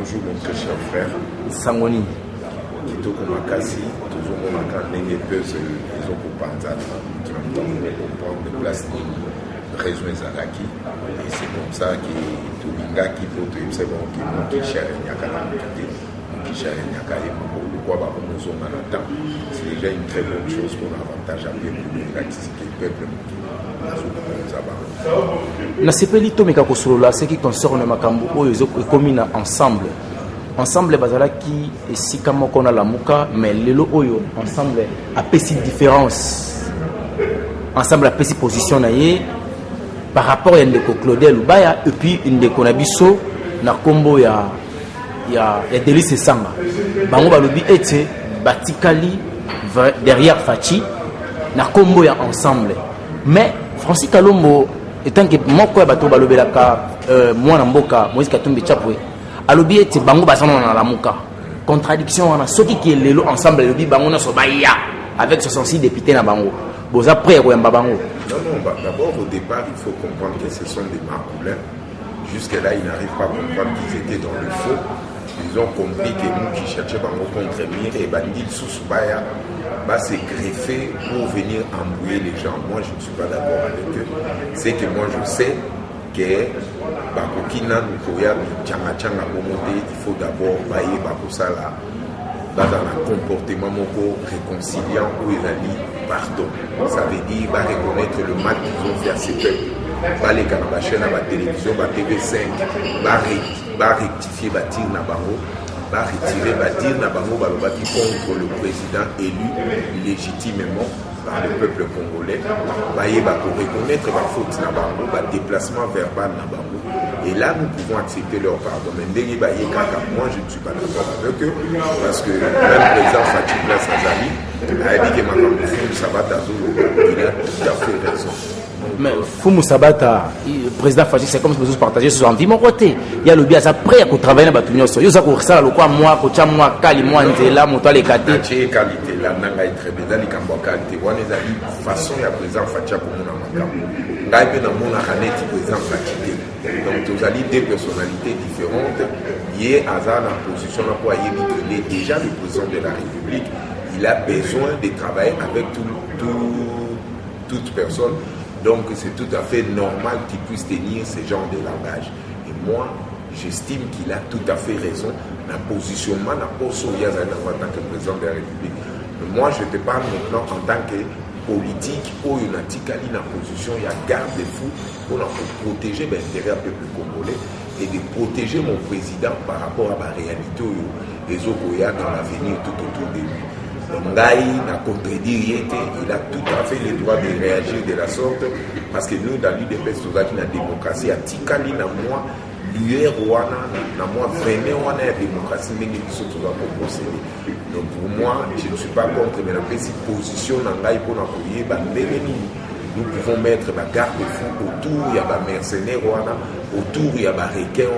Bonjour mon très cher frère. Sangoni. Kitoko makasi, toujours mon macan n'est peu ils ont pour panzana qui m'ont comprendre de place de raison ezalaki et c'est comme ça que tout linga qui peut tout c'est bon qui monte qui cherche nyakala qui cherche nyakala le quoi ba nous on a temps c'est déjà une très bonne chose pour l'avantage à bien pour l'activité du peuple na sepeli to meka kosolola ce qui concerne makambo oyo ekomina ensemble bazalaki esika moko na lamuka mais lelo oyo ensemble apesi différence ensemble apesi position na ye par rapport à ndeko Claudel Lubaya et puis ndeko na biso na kombo ya Delice Sanga bango balobi ete batikali derrière Fachi na kombo ya ensemble mais Francis Kalombo étant que moko ya bato balobelaka mwana mboka Moïse Katumbi Chapwe alobi ete bango basana na lamuka contradiction wana soki ki lelo ensemble alobi bango na sobaya avec 66 députés na bango boza prêt koyamba bango. Non, d'abord au départ il faut comprendre que ce sont des marcoulins. Jusque là ils n'arrivent pas à comprendre qu'ils étaient dans le faux. Ils ont compris que nous qui cherchions bango contre Mire et Bandit Sousubaya va se greffer pour venir embrouiller les gens. Moi je ne suis pas d'accord avec eux. C'est que moi je sais que bakokina nukoya changa momonde il faut d'abord bailler bakosala dans un comportement moko réconciliant où il a dit pardon. Ça veut dire va reconnaître le mal qu'ils ont fait à ces peuples. Va les canaux chaîne à la télévision, va TV5, va rectifier, va tirer na bango, va retirer, va dire na bango, va contre le président élu légitimement par le peuple congolais, va reconnaître la faute na bango, va déplacement verbal na bango. Et là, nous pouvons accepter leur pardon. Mais moi, je ne suis pas d'accord avec eux, parce que même le président Fatih Place Azali a dit que Fumu Sabata il a tout à fait raison. Mais Fumu Sabata, le président Fatih, c'est comme si vous partagez sur un vie. Mon côté, il y a le biais après à travailler dans la Batunyoso. Il y a ça, le quoi, moi, Kocha, moi, Kali, moi, Ndela, mon toile, les qualités. La qualité, la nanga est très bien. Dans les qualité, on est à façon, il y a président Fatih pour mon amakambo. Il y a mon araneti président Fatih. Donc, vous avez deux personnalités différentes. Il est à la position pour qu'il est déjà le président de la République. Il a besoin de travailler avec toute personne. Donc, c'est tout à fait normal qu'il puisse tenir ce genre de langage. Et moi, j'estime qu'il a tout à fait raison dans le positionnement, dans le poste où il y a en tant que président de la République. Mais moi, je te parle maintenant en tant que politique où il y a une position, il y a garde-fou pour protéger l'intérêt du peuple congolais et de protéger mon président par rapport à la réalité des Okoya dans l'avenir tout autour de lui. Ngaï n'a contredit, il a tout à fait le droit de réagir de la sorte parce que nous, dans l'UDPS, nous avons la démocratie, à Tikali, na moi, l'UR, na moi, vraiment, on a la démocratie, mais nous sommes procéder. Donc pour moi, je ne suis pas contre, mais la petite position dans Ngaï pour l'appuyer, nous pouvons mettre la garde-fou autour, il y a des mercenaires, autour, il y a des requins,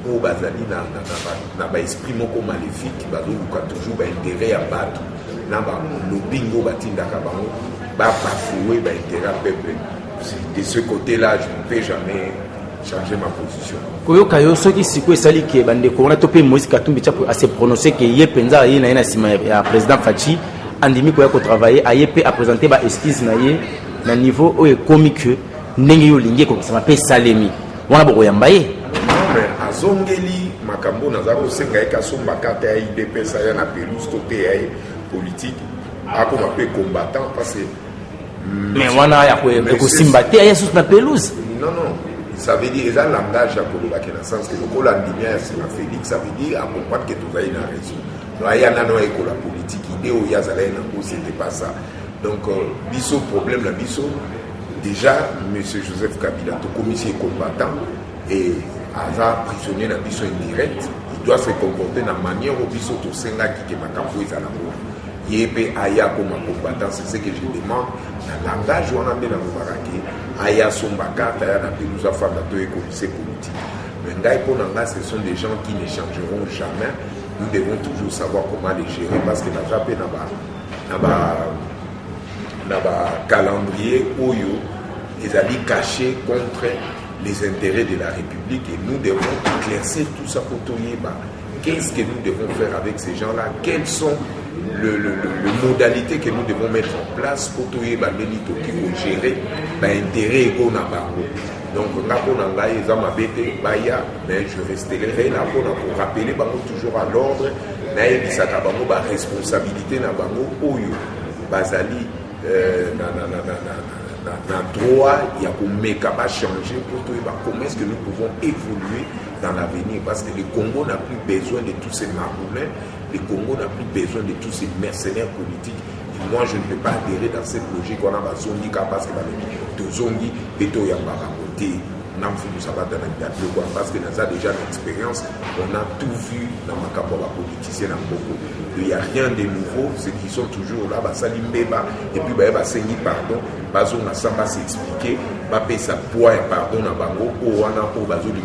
pour bazali na esprit moko maléfique, bazoluka toujours intérêt à battre, na lobingo batindaka bango, bafouer intérêt à peuple. De ce côté-là, je ne peux jamais changer ma position. Koyoka yo soki siko esali ke bande ko na topé Moïse Katumbi Chapwe a se prononcer que ye penza ye na sima ya président Fachi andimi ko ya ko travailler a ye pe a présenter ba esquisse na ye na niveau o comique ndenge yo lingi ko sama pe salemi wana boko yamba ye azongeli makambo naza kosenga eka somba kata ya IDPS ya na pelouse côté ya politique akoma pe combattant parce que mais wana ya ko simbate ya sous na pelouse. Non, ça veut dire ça langage à Koloba qui dans le sens que le Colandimien c'est la Félix, ça veut dire à comprendre que tu as une raison. Non, il y a non la politique idée où il y a c'était pas ça. Donc biso problème la biso déjà monsieur Joseph Kabila tout commissaire combattant et Aza prisonnier na biso indirect, il doit se comporter dans la manière où biso to senga qui makambo ezala ngo. Yépe aya comme combattant, c'est ce que je demande dans le langage on a bien dans baraki aya sombaka ta na pelusa fanda to économiser politique. Mais ngai pour nanga ce sont des gens qui ne changeront jamais. Nous devons toujours savoir comment les gérer parce que na japé na ba calendrier oyo ils allaient cacher contre les intérêts de la République et nous devons éclaircir tout ça pour Toyeba. Qu'est-ce que nous devons faire avec ces gens-là? Quelles sont les modalités que nous devons mettre en place pour Toyeba l'élite qui vont gérer l'intérêt qu'on a. Donc, mais je resterai là pour rappeler toujours à l'ordre, la responsabilité na Oyo, Bazali, na droit, il y a pour changer pour comment est-ce que nous pouvons évoluer dans l'avenir, parce que le Congo n'a plus besoin de tous ces maroulins, le Congo n'a plus besoin de tous ces mercenaires politiques. Et moi, je ne peux pas adhérer dans cette logique qu'on a Zongi parce que Zongi, Beto Yambara, parce que nous avons déjà l'expérience, on a tout vu dans ma capote politicien en Congo. Il n'y a rien de nouveau, ceux qui sont toujours là, et puis pardon, Bazon a ça s'expliquer, sa poids et pardon à Bango, ou on a pour Bazon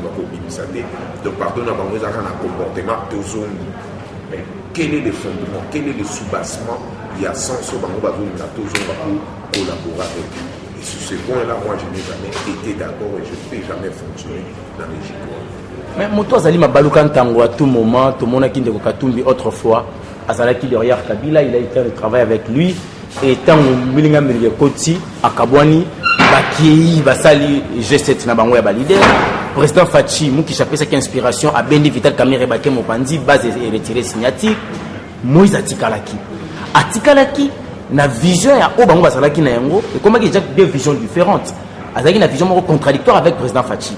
donc pardon à Bango, ça a un comportement de zone. Mais quel est le fondement, quel est le soubassement? Il y a sens au Bango, Bazon a pour collaborer avec lui. Et sur ce point-là, moi je n'ai jamais été d'accord et je ne peux jamais fonctionner dans les Jikois. Mais Moto Azali Mabaloukan Tango à tout moment, tout le monde a quitté Katumbi autrefois. Azalaki derrière Kabila, il a été en travail avec lui. Et tant Milinga Milinga Koti, à Kabwani, Baki, Basali, G7 Nabango ya leader. Président Fachi, Mouki Chapé, c'est inspiration à Bendi Vital Kamere Baké Mopandi, base et retiré signatique. Moïse Atikalaki. Atikalaki, na vision ya Obango Basalaki na yango, et comment il y a deux visions différentes. Azalaki na vision contradictoire avec président Fachi.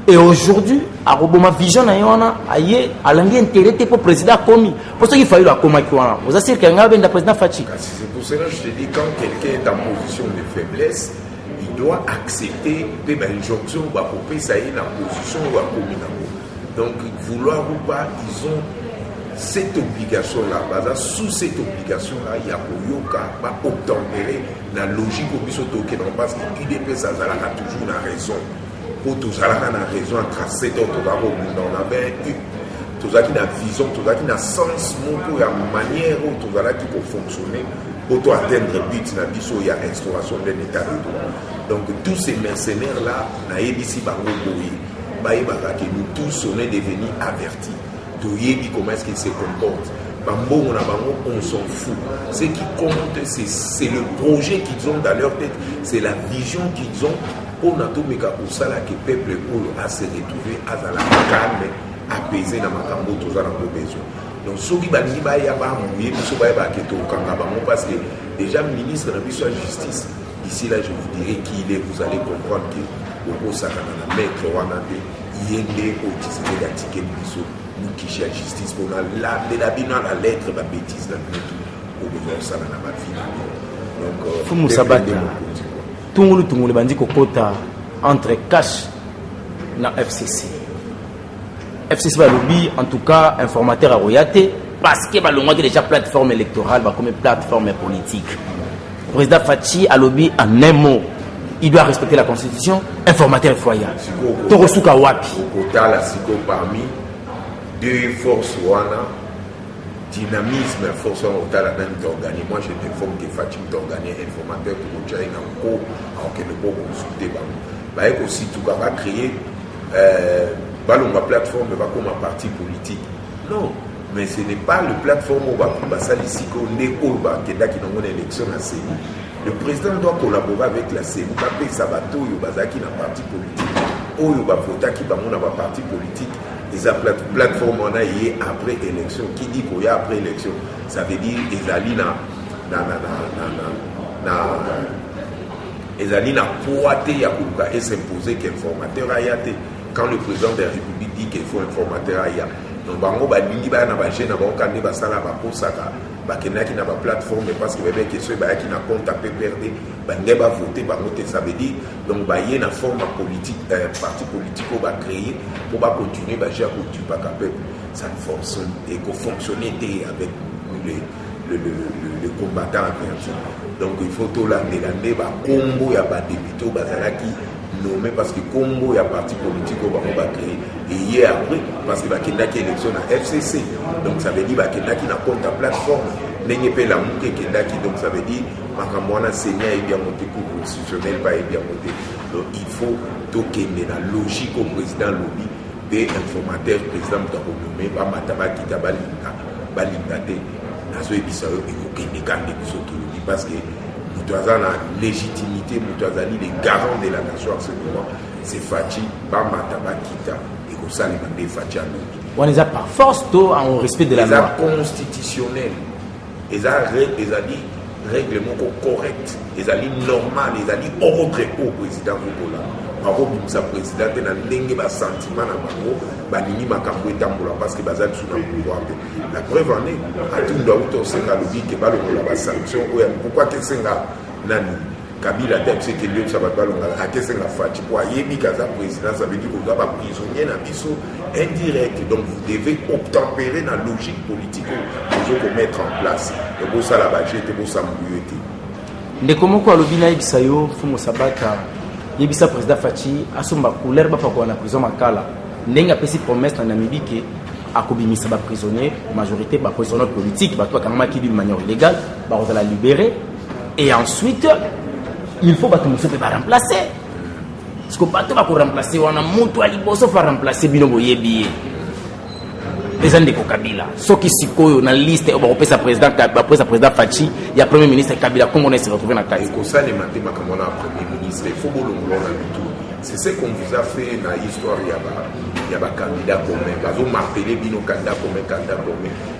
Et aujourd'hui, à Roboma Vision, aïe, à l'anglais intérêt pour le président Komi. Pour ça qu'il fallait la Koma Kiwana. Vous assure qu'il y a un président Fachi. C'est pour cela que je te dis, quand quelqu'un est en position de faiblesse, il doit accepter l'injonction pour que ça ait une position ou à Komi. Donc, vouloir ou pas, ils ont cette obligation-là. Sous cette obligation-là, il y a pour obtempérer la logique au bisotoké. Parce que l'UDP, ça a toujours la raison. Pour tous ceux qui ont raison à tracer d'autres on avait eu tout ça qui a vision, tout ça qui a sens, pour la manière où tout ça qui peut fonctionner pour atteindre le but de il y a l'instauration d'un état de droit. Donc tous ces mercenaires là, nous tous on est devenus avertis. Comment est-ce qu'ils se comportent. On s'en fout. Ce qui compte, c'est le projet qu'ils ont dans leur tête, c'est la vision qu'ils ont. On a tout méga pour ça que le peuple a se retrouvé à la calme, apaisé dans ma cambo, tout ça dans nos besoins. Donc, ce qui va dire, parce que déjà, le ministre de la Justice, ici là, je vous dirai qui il est, vous allez comprendre que au Sakana, maître Wanade, Yende, Otisé, la ticket, nous qui cherchons la justice, pour la lettre, la bêtise, la tout, au besoin de ça, dans ma vie. Donc, faut nous sabater. Tout le monde bandi kokota entre cash na FCC. FCC va lobby en tout cas informateur à royauté parce que le monde déjà plateforme électorale comme plateforme politique. Le président Fachi a lobby en un mot. Il doit respecter la constitution, informateur foyer. Torosuka wapi. Kokota la siko parmi deux forces wana. Dynamisme, force au la même d'organiser. Moi, je t'informe que Fatim d'organiser informateur pour que un cours, alors que le bon consulter. Aussi, tout cas, va créer ma plateforme, va comme un parti politique. Non, mais ce n'est pas le plateforme où va ça ici qu'on est au bas, qui est une élection à CENI. Le président doit collaborer avec la CENI, pas payer sa bateau, il y a un parti politique. Ou il y a un parti politique. Les plateformes on a après élection. Qui dit qu'il y a après élection, ça veut dire qu'ils ont poité et s'imposer qu'informateur a été. Quand le président de la République dit qu'il faut informateur a été. Donc, bango ba lingi ba na ba jeune ba okande ba sala ba posaka ba kenaki na ba plateforme parce que bébé question ba qui na compte à perdre ba ngeba voter ba voter ça veut dire donc ba y na forme politique parti politique ko ba créer pour ba continuer ba gérer pour tu pas capable ça ne fonctionne et qu'on fonctionner avec le combattant adverse. Donc il faut tout l'année ba combo ya ba député ba zalaki nommé parce que Congo, il y a parti politique qu'on va créer. Et hier après, parce qu'il y a une élection à FCC. Donc ça veut dire qu'il y a une compte à plateforme. Donc ça veut dire que Seigneur est bien monté, cours constitutionnel pas bien monté. Donc il faut toquer la logique au président lobby des informateurs président Mutakonomé ba mataba kita balingate nazo ebisa yo ekokende kande biso tolobi parce que mutuaza na légitimité mutuazali les garants de la nation en ce moment c'est Fachi ba mataba kita ekosala mande Fachi a lobby on les a par force to en respect de la loi constitutionnelle ils a dit règlement correct ils a dit normal ils a dit ordre au président Rukola bakobimisa président na ndenge basentiment na bango balingi makambo etambola parce que bazali sous na pouvoir te la preuve en est atunda uto oseka lobi ke balongola basanction oyo pourquoi kesenga nani Kabila tête c'est que lieu ça va balongola akesenga Fachi po ayebi kaza président ça veut dire qu'on va prisonnier na biso indirect donc vous devez obtempérer na logique politique pour mettre en place et pour ça la budget et pour ça mouillete ndeko moko alobi na yebisa yo fumo sabata yebisa président Fachi asomba couleur ba pakwa na prison makala ndenge apesi promesse na Namibie ke akobimisa ba prisonnier majorité ba prisonniers politiques ba to kangama ki d'une manière illégale ba on va la libérer et ensuite il faut ba tout se ba remplacer parce que ba to ba ko remplacer wana mutu ali boso fa remplacer bino boyebi les ande ko Kabila soki sikoyo na liste ba kopesa président Fachi ya premier ministre Kabila comment on se retrouver na kazi ko ça les maté makamona premier ministre il faut bolongolona tout c'est ce qu'on vous a fait na histoire ya ba candidat commun bazo marteler bino candidat commun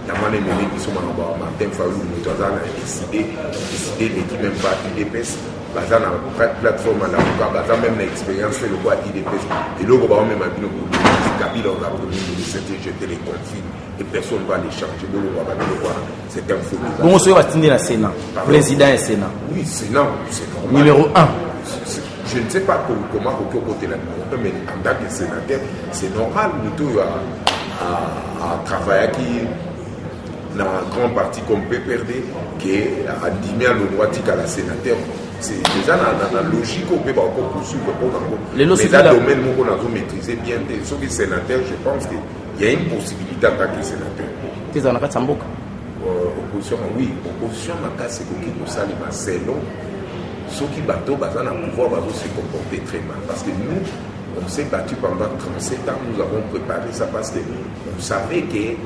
la mané mené biso mangaba Martin Fayulu mutoza na décidé de même pas IDPS baza na plateforme na ko baza même na expérience le quoi IDPS et logo ba même bino Kabila on a premier ministre jeter les conflits et personne ne va les changer c'est un faux bon on va tenir la Sénat président et Sénat oui Sénat c'est normal numéro 1 je ne sais pas comment au côté la numéro 1 mais en tant que sénateur c'est normal nous à travailler qui dans un grand parti comme PPRD qui est à 10 000 le droit à la sénateur c'est déjà dans la logique qu'on peut encore poursuivre mais là domaine qu'on a maîtrisé bien ceux qui sont sénateurs je pense qu'il y a une possibilité en tant que sénateur opposition oui opposition ma c'est que ça les selon ceux qui battent bazan à pouvoir se comporter très mal parce que nous on s'est battu pendant 37 ans nous avons préparé ça parce que on savait que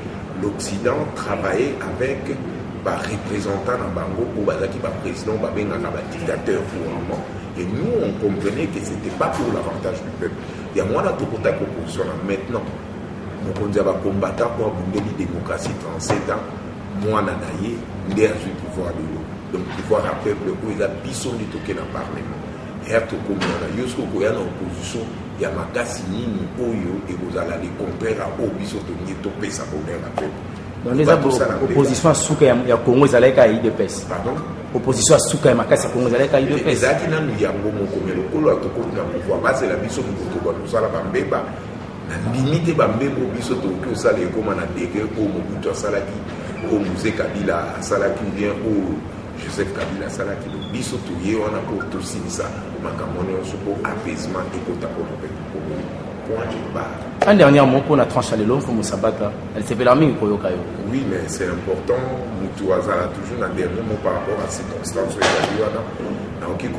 l'Occident travaillait avec représentant dans Bango pour bazaki ba président ba benga na dictateur pour un moment et nous on comprenait que c'était pas pour l'avantage du peuple il y a moi la tokota opposition maintenant on dit ba combattant pour bundeli démocratie 37 ans moi na naye ndé a du pouvoir de l'eau donc pouvoir à peuple où il a bison du toqué dans parlement et à tout comme na yosko ko ya na opposition il y a makasi nini oyo et vous allez les comparer à obiso to ni to pesa bonheur à peuple. Dans les oppositions à Souka ya Congo ezaleka ya IDPS. Pardon? Opposition à Souka ya makasi Congo ezaleka ya IDPS. Ezaki na yango moko mais lokolo atoko na pouvoir base la biso muto ba sala bambeba na limite bambebo biso to ko sala ekoma na degré ko mobutu asalaki ko musée Kabila asalaki bien au Joseph Kabila salaki do biso to ye wana ko to sinisa makamone osuko apaisement ekota ko un dernier mot pour la tranche à l'élo, pour Moussabata. Elle s'est fait la main pour Yokayo. Oui, mais c'est important. Moutouaza a toujours un dernier mot par rapport à ces circonstances. Donc, le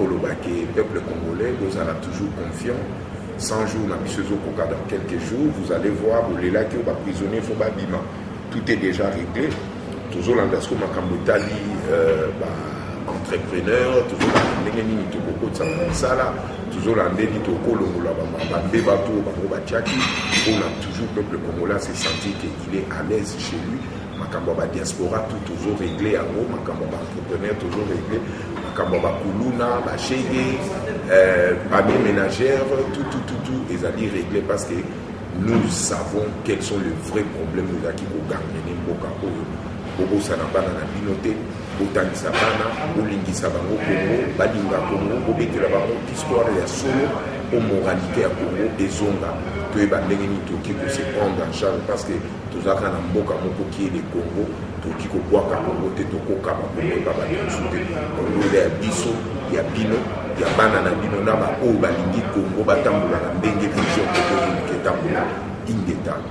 peuple congolais, vous avez toujours confiant. 100 jours, dans quelques jours, vous allez voir, vous les là qui ont prisonnier, il faut pas bima. Tout est déjà réglé. Toujours l'andasco Makamotali, entrepreneur, toujours toujours l'andéni on a toujours le peuple congolais s'est senti qu'il est à l'aise chez lui. Makamba diaspora tout toujours réglé à gros, Makamba entrepreneur toujours réglé, Makamba Kuluna, Bachege, panier ménagère, tout, ils ont dit réglé parce que nous savons quels sont les vrais problèmes nous qui vont gagner Mboka Bobo Sanabana na binoté, Botangisa Bana, Bolingisa Bango Congo, Badinga Congo, Bobetela Bango, histoire de la solo, aux moralité à Congo, et Zonga, que Bandengeni Toki pour se prendre en charge parce que tout ça, quand on Mboka Moko qui est le Congo, Toki Koboaka Congo, Toko Kaba Congo, Baba Tousouté, on il y a Bisso, il y a Bino, il y a Banana Bino, Naba, O Balingi Congo, Batamboula, Ndenge Vision, Koto, Ketamboula, Ingeta.